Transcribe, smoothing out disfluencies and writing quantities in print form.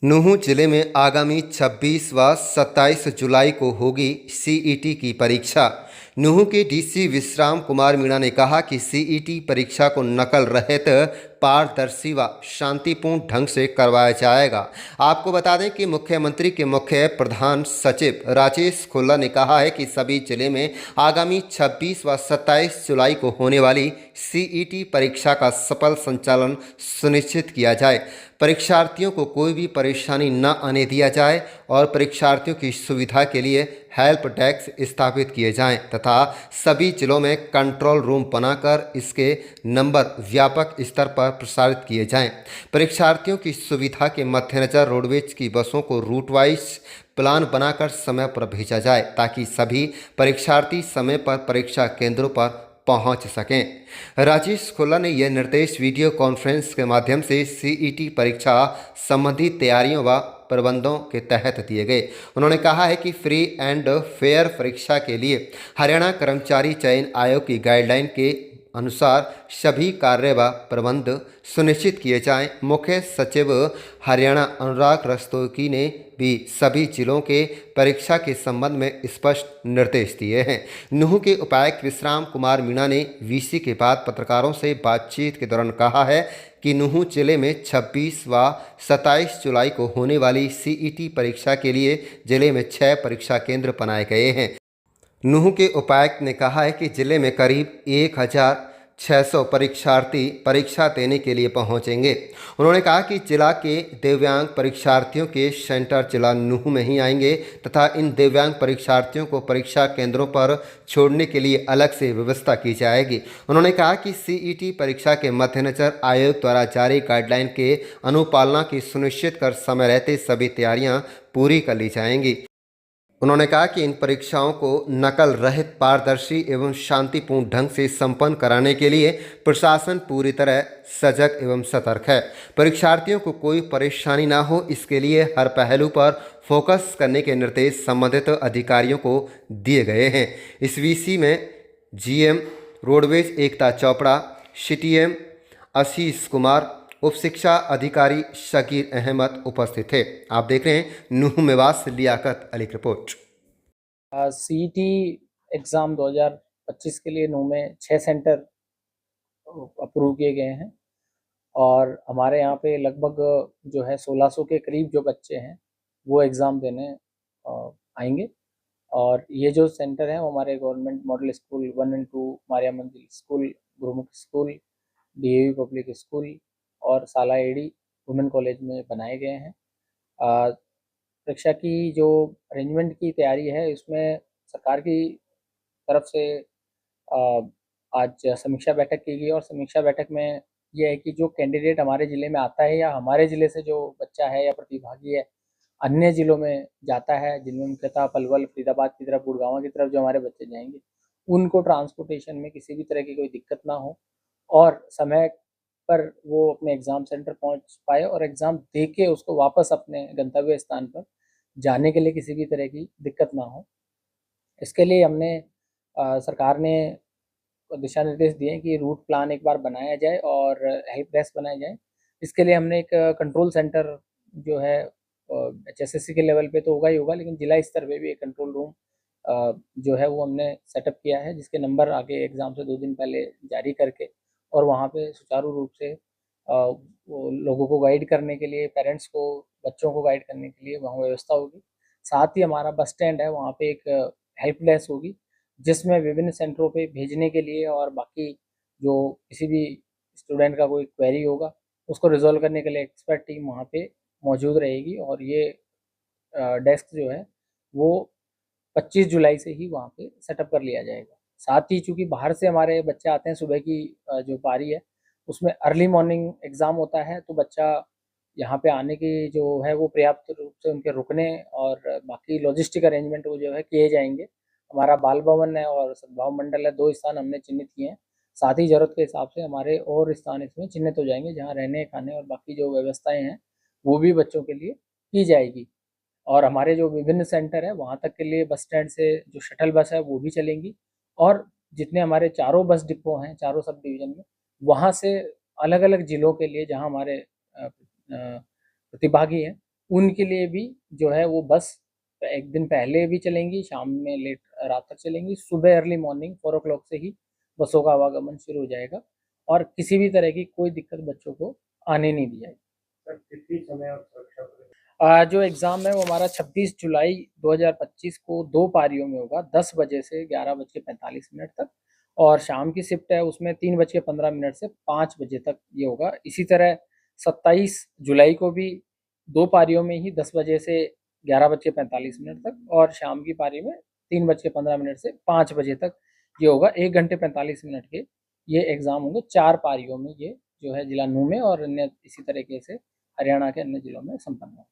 नूंह जिले में आगामी 26 व 27 जुलाई को होगी सीईटी की परीक्षा। नूंह के डीसी विश्राम कुमार मीणा ने कहा कि सीईटी परीक्षा को नकल रहित, पारदर्शी व शांतिपूर्ण ढंग से करवाया जाएगा। आपको बता दें कि मुख्यमंत्री के मुख्य प्रधान सचिव राजेश खुल्ला ने कहा है कि सभी जिले में आगामी 26 व 27 जुलाई को होने वाली सीईटी परीक्षा का सफल संचालन सुनिश्चित किया जाए। परीक्षार्थियों को कोई भी परेशानी न आने दिया जाए और परीक्षार्थियों की सुविधा के लिए हेल्प डेस्क स्थापित किए जाएं तथा सभी जिलों में कंट्रोल रूम बनाकर इसके नंबर व्यापक स्तर पर प्रसारित किए जाएं। परीक्षार्थियों की सुविधा के मद्देनजर रोडवेज की बसों को रूट वाइज प्लान बनाकर समय पर भेजा जाए ताकि सभी परीक्षार्थी समय पर परीक्षा केंद्रों पर पहुंच सकें। राजेश खुल्ला ने यह निर्देश वीडियो कॉन्फ्रेंस के माध्यम से सीईटी परीक्षा संबंधी तैयारियों व प्रबंधों के तहत दिए गए। उन्होंने कहा है कि फ्री एंड फेयर परीक्षा के लिए हरियाणा कर्मचारी चयन आयोग की गाइडलाइन के अनुसार सभी कार्य व प्रबंध सुनिश्चित किए जाएं। मुख्य सचिव हरियाणा अनुराग रस्तोगी ने भी सभी जिलों के परीक्षा के संबंध में स्पष्ट निर्देश दिए हैं। नूंह के उपायुक्त विश्राम कुमार मीणा ने वीसी के बाद पत्रकारों से बातचीत के दौरान कहा है कि नूंह जिले में 26 व 27 जुलाई को होने वाली सीईटी परीक्षा के लिए जिले में 6 परीक्षा केंद्र बनाए गए हैं। नूंह के उपायुक्त ने कहा है कि जिले में करीब 1600 परीक्षार्थी परीक्षा देने के लिए पहुंचेंगे। उन्होंने कहा कि जिला के दिव्यांग परीक्षार्थियों के सेंटर जिला नूंह में ही आएंगे तथा इन दिव्यांग परीक्षार्थियों को परीक्षा केंद्रों पर छोड़ने के लिए अलग से व्यवस्था की जाएगी। उन्होंने कहा कि सीईटी परीक्षा के मद्देनजर आयोग द्वारा जारी गाइडलाइन के अनुपालना की सुनिश्चित कर समय रहते सभी तैयारियां पूरी कर ली जाएंगी। उन्होंने कहा कि इन परीक्षाओं को नकल रहित, पारदर्शी एवं शांतिपूर्ण ढंग से संपन्न कराने के लिए प्रशासन पूरी तरह सजग एवं सतर्क है। परीक्षार्थियों को कोई परेशानी ना हो, इसके लिए हर पहलू पर फोकस करने के निर्देश संबंधित अधिकारियों को दिए गए हैं। इस वीसी में जीएम रोडवेज एकता चोपड़ा, सीटीएम आशीष कुमार, उप शिक्षा अधिकारी शकीर अहमद उपस्थित थे। आप देख रहे हैं नूंह मेवास लियाकत अली की रिपोर्ट। सीईटी एग्ज़ाम 2025 के लिए नूंह में 6 सेंटर अप्रूव किए गए हैं और हमारे यहाँ पे लगभग जो है 1600 के करीब जो बच्चे हैं वो एग्ज़ाम देने आएंगे। और ये जो सेंटर हैं वो हमारे government model school 1 and 2, Maria मंदिर स्कूल, गुरुमुख स्कूल, डीएवी पब्लिक स्कूल और साला एडी वुमेन कॉलेज में बनाए गए हैं। परीक्षा की जो अरेंजमेंट की तैयारी है इसमें सरकार की तरफ से आज समीक्षा बैठक की गई और समीक्षा बैठक में ये है कि जो कैंडिडेट हमारे ज़िले में आता है या हमारे ज़िले से जो बच्चा है या प्रतिभागी है अन्य ज़िलों में जाता है, जिनमें मुख्यतः पलवल, फरीदाबाद की तरफ, गुड़गांव की तरफ जो हमारे बच्चे जाएंगे, उनको ट्रांसपोर्टेशन में किसी भी तरह की कोई दिक्कत ना हो और समय पर वो अपने एग्ज़ाम सेंटर पहुंच पाए और एग्ज़ाम दे के उसको वापस अपने गंतव्य स्थान पर जाने के लिए किसी भी तरह की दिक्कत ना हो। इसके लिए हमने सरकार ने दिशा निर्देश दिए हैं कि रूट प्लान एक बार बनाया जाए और हेल्प डेस्क बनाया जाए। इसके लिए हमने एक कंट्रोल सेंटर जो है एचएसएससी के लेवल पे तो होगा ही होगा, लेकिन जिला स्तर पे भी एक कंट्रोल रूम जो है वो हमने सेटअप किया है, जिसके नंबर आगे एग्ज़ाम से 2 दिन पहले जारी करके और वहाँ पे सुचारू रूप से वो लोगों को गाइड करने के लिए, पेरेंट्स को, बच्चों को गाइड करने के लिए वहाँ व्यवस्था होगी। साथ ही हमारा बस स्टैंड है, वहाँ पे एक हेल्प डेस्क होगी, जिसमें विभिन्न सेंटरों पे भेजने के लिए और बाकी जो किसी भी स्टूडेंट का कोई क्वेरी होगा, उसको रिज़ॉल्व करने के लिए एक्सपर्ट टीम वहाँ पे मौजूद रहेगी। और ये डेस्क जो है वो 25 जुलाई से ही वहाँ पे सेटअप कर लिया जाएगा। साथ ही चूँकि बाहर से हमारे बच्चे आते हैं, सुबह की जो पारी है उसमें अर्ली मॉर्निंग एग्ज़ाम होता है, तो बच्चा यहाँ पे आने की जो है वो पर्याप्त रूप से उनके रुकने और बाकी लॉजिस्टिक अरेंजमेंट वो जो है किए जाएंगे। हमारा बाल भवन है और सद्भाव मंडल है, 2 स्थान हमने चिन्हित किए हैं। साथ ही ज़रूरत के हिसाब से हमारे और स्थान इसमें चिन्हित हो जाएंगे, जहाँ रहने, खाने और बाकी जो व्यवस्थाएँ हैं वो भी बच्चों के लिए की जाएगी। और हमारे जो विभिन्न सेंटर है वहाँ तक के लिए बस स्टैंड से जो शटल बस है वो भी चलेंगी और जितने हमारे चारों बस डिपो हैं, चारों सब डिवीज़न में, वहाँ से अलग-अलग ज़िलों के लिए जहाँ हमारे प्रतिभागी हैं, उनके लिए भी जो है वो बस एक दिन पहले भी चलेंगी, शाम में लेट रात तक चलेंगी, सुबह अर्ली मॉर्निंग 4 o'clock से ही बसों का आवागमन शुरू हो जाएगा और किसी भी तरह की कोई दिक्कत बच्चों को आने नहीं दी जाएगी। सर कितनी समय और सुरक्षा जो एग्ज़ाम है वो हमारा 26 जुलाई 2025 को 2 पारियों में होगा, 10 बजे से 11:45 तक, और शाम की शिफ्ट है उसमें 3:15 से 5 बजे तक ये होगा। इसी तरह 27 जुलाई को भी 2 पारियों में ही 10 बजे से 11:45 तक और शाम की पारी में 3:15 से 5 बजे तक ये होगा। 1 घंटे 45 मिनट के ये एग्ज़ाम होंगे। 4 पारियों में ये जो है जिला नूंह में और अन्य इसी तरीके से हरियाणा के अन्य जिलों में संपन्न होगा।